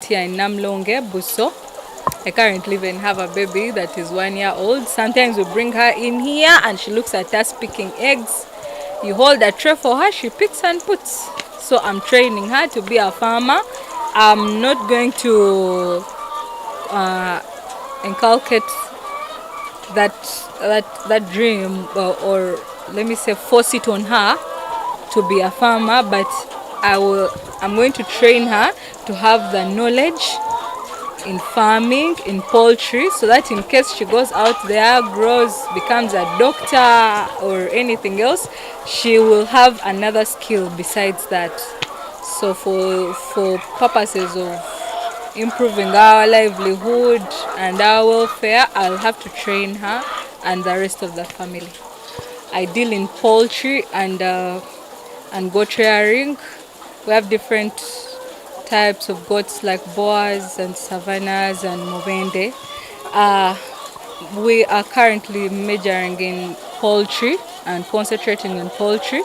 here in Namlonge, Buso. I currently even have a baby that is 1 year old. Sometimes we bring her in here and she looks at us picking eggs. You hold a tray for her, she picks and puts. So I'm training her to be a farmer. I'm not going to inculcate that dream, or let me say force it on her to be a farmer, but I'm going to train her to have the knowledge in farming, in poultry, so that in case she goes out there, grows, becomes a doctor or anything else, she will have another skill besides that. So for purposes of improving our livelihood and our welfare, I'll have to train her and the rest of the family. I deal in poultry and goat rearing. We have different types of goats like Boers and Savannas and Movende. We are currently majoring in poultry and concentrating on poultry.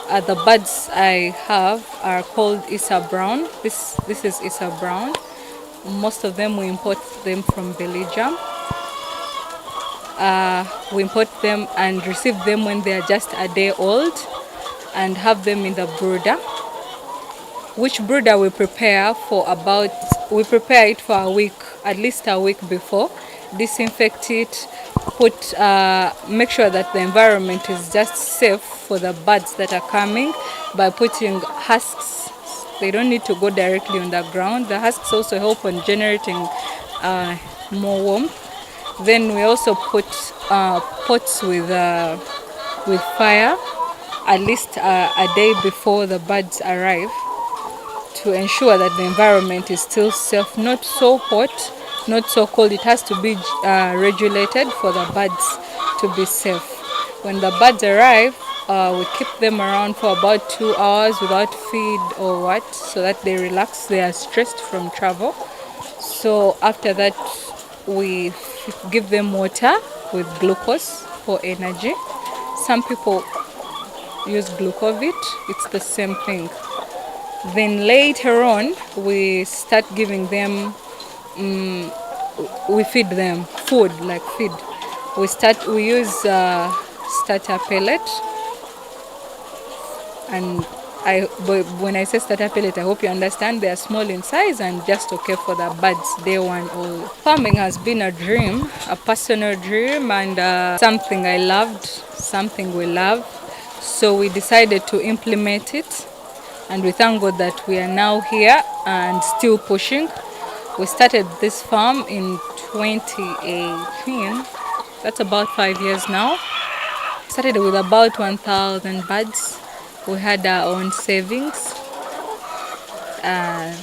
The birds I have are called Issa Brown. This is Issa Brown. Most of them we import them from Belgium. We import them and receive them when they are just a day old and have them in the brooder. Which brooder we prepare it for a week, at least a week before. Disinfect it, make sure that the environment is just safe for the birds that are coming by putting husks. They don't need to go directly on the ground. The husks also help on generating more warmth. Then we also put pots with fire at least a day before the birds arrive, to ensure that the environment is still safe, not so hot, not so cold. It has to be regulated for the birds to be safe. When the birds arrive, we keep them around for about 2 hours without feed or what, so that they relax. They are stressed from travel. So after that, we give them water with glucose for energy. Some people use glucovit. It's the same thing. Then later on, we start giving them, we feed them food, like feed. We use starter pellet. And when I say starter pellet, I hope you understand they are small in size and just okay for the birds day one old. Farming has been a dream, a personal dream, and something I loved, something we love. So we decided to implement it. And we thank God that we are now here and still pushing. We started this farm in 2018. That's about 5 years now. Started with about 1,000 birds. We had our own savings and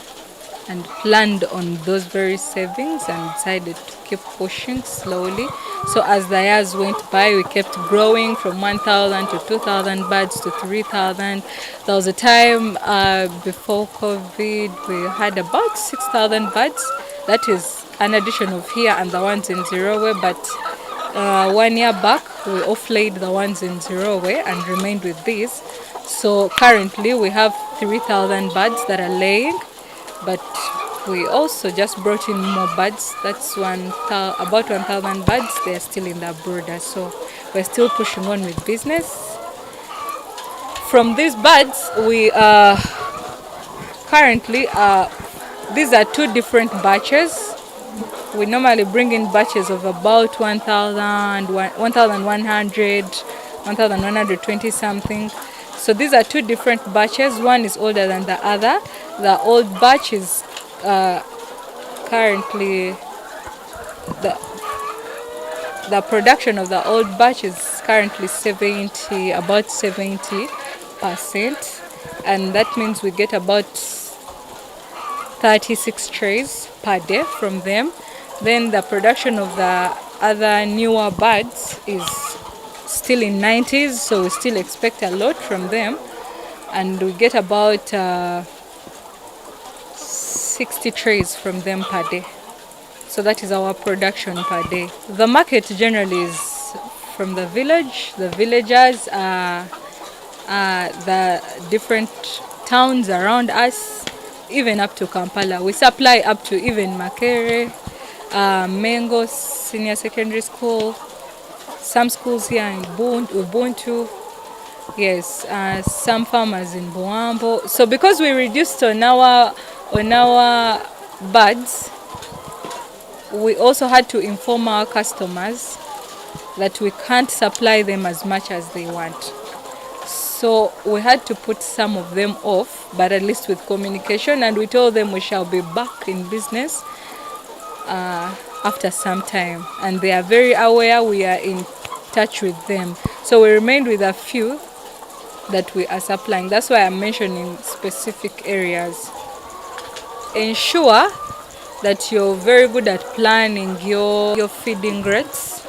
planned on those very savings and decided to keep pushing slowly. So as the years went by, we kept growing from 1,000 to 2,000 birds to 3,000. There was a time before COVID, we had about 6,000 birds. That is an addition of here and the ones in Zirowe, but 1 year back, we offlaid the ones in Zirowe and remained with these. So currently we have 3,000 birds that are laying, but we also just brought in more birds. That's about 1,000 birds. They are still in the brooder, so we're still pushing on with business. From these birds, we currently these are 2 different batches. We normally bring in batches of about 1,100, 1,120 something. So these are 2 different batches. One is older than the other. The old batch is currently, the production of the old batch is currently about 70%, and that means we get about 36 trays per day from them. Then the production of the other newer birds is still in 90s, so we still expect a lot from them, and we get about 60 trays from them per day. So that is our production per day. The market generally is from the village. The villagers are the different towns around us. even up to Kampala. We supply up to even Makere, Mengo Senior Secondary School, some schools here in Ubuntu. Yes, some farmers in Boambo. So because we reduced on our birds, we also had to inform our customers that we can't supply them as much as they want. So we had to put some of them off, but at least with communication, and we told them we shall be back in business after some time. And they are very aware, we are in touch with them. So we remained with a few that we are supplying. That's why I'm mentioning specific areas. Ensure that you're very good at planning your feeding rates,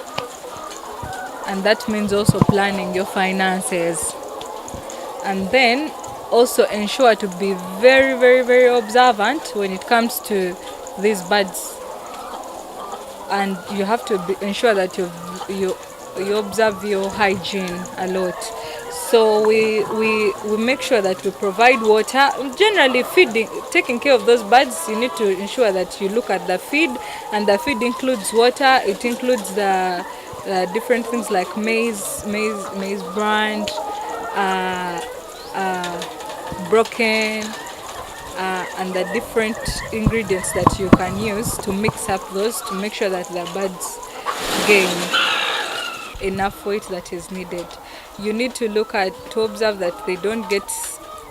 and that means also planning your finances. And then also ensure to be very, very, very observant when it comes to these birds, and you have to ensure that you observe your hygiene a lot. So we make sure that we provide water. Generally, taking care of those birds, you need to ensure that you look at the feed, and the feed includes water. It includes the different things like maize bran, broken, and the different ingredients that you can use to mix up those to make sure that the birds gain enough weight that is needed. You need to observe that they don't get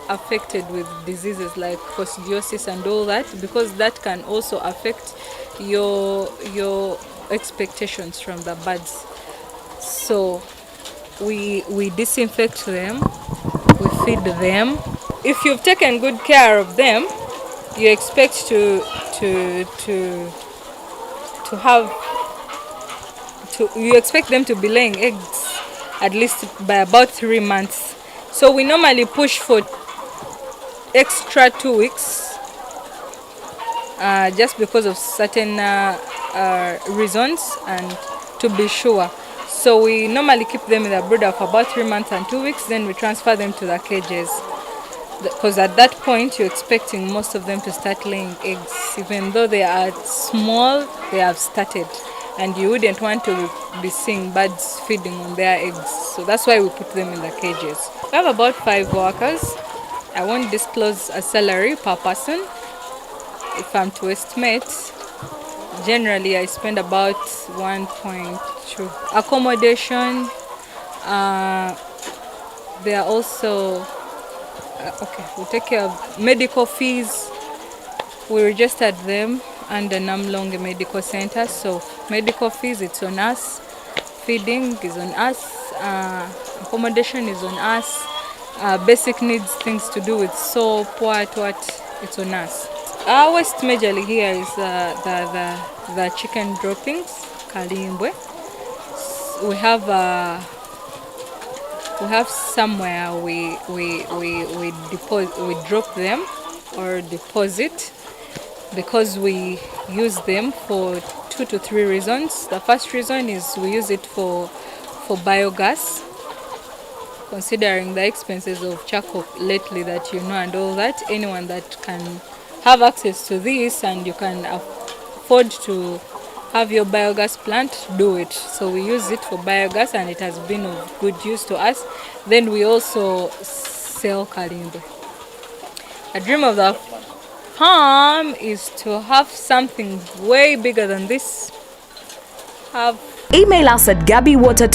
affected with diseases like coccidiosis and all that, because that can also affect your expectations from the birds. So we disinfect them, we feed them. If you've taken good care of them, you expect you expect them to be laying eggs at least by about 3 months. So we normally push for extra 2 weeks, just because of certain reasons and to be sure. So we normally keep them in the brooder for about 3 months and 2 weeks, then we transfer them to the cages. Because at that point you're expecting most of them to start laying eggs. Even though they are small, they have started, and you wouldn't want to be seeing birds feeding on their eggs. So that's why we put them in the cages. We have about 5 workers. I won't disclose a salary per person. If I'm to estimate, generally I spend about 1.2. Accommodation, they are also okay, we take care of medical fees. We registered them under Namlonge Medical Center, so medical fees, it's on us. Feeding is on us. Accommodation is on us. Basic needs, things to do with soap, what, it's on us. Our waste majorly here is the chicken droppings, kalimbwe. We have somewhere we drop them or deposit, because we use them for 2 to 3 reasons. The first reason is we use it for biogas, considering the expenses of charcoal lately that and all that. Anyone that can have access to this and you can afford to have your biogas plant, do it. So we use it for biogas, and it has been of good use to us. Then we also sell kalimbe. A dream of the farm is to have something way bigger than this. Email us at gabiwater